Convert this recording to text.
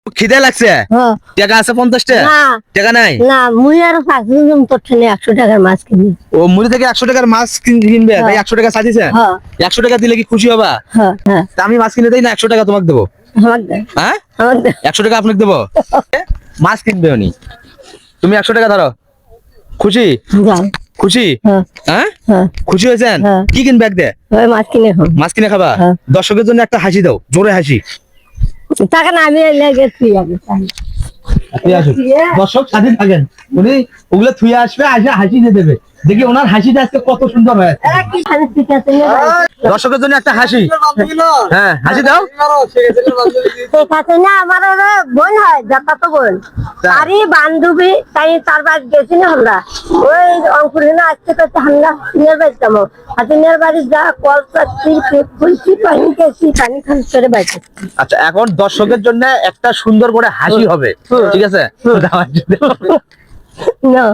খিদে লাগছে? টাকা আছে 50 টাকা? টাকা নাই? না মুই আর ফাঁকলুম তোর ঠেনে 100 টাকার মাছ কিনি। ও মুড়ি থেকে 100 টাকার মাছ কিনবে, তাই 100 টাকা চাইছে? 100 টাকা দিলে কি খুশি হবা? তা আমি মাছ কিনে দেই না, 100 টাকা তোমাকে দেবো। হ্যাঁ 100 টাকা আপনাকে দেবো, মাছ কিনবে উনি। তুমি 100 টাকা ধরো, খুশি? খুশি? হ্যাঁ খুশি হয়েছেন? কি কিনবে এক দে? মাছ কিনে খাবো। মাছ কিনে খাবা? দর্শকের জন্য একটা হাসি দাও, জোরে হাসি। টাকা না আমি গেছি আগে। দর্শক স্বাধীন থাকেন, উনি ওগুলো থুয়ে আসবে, আসে হাসি দিয়ে দেবে। দেখি ওনার হাসিটা আজকে কত সুন্দর হয়। দর্শকের জন্য একটা হাসি, হ্যাঁ হাসি দাও। না আমার বোন হয়, যাতা তো বোন তারই বান্ধবী, তাই তার বাড়ি গেছি না আমরা। ওই অঙ্কুর আসতে করতে আমরা সিনের বাড়ি যাবো, হাসিনের বাড়ি যা কল চাচ্ছি পানি খেয়েছি, পানি খালি করে বাড়ি। আচ্ছা এখন দর্শকের জন্য একটা সুন্দর করে হাসি হবে, ঠিক আছে? না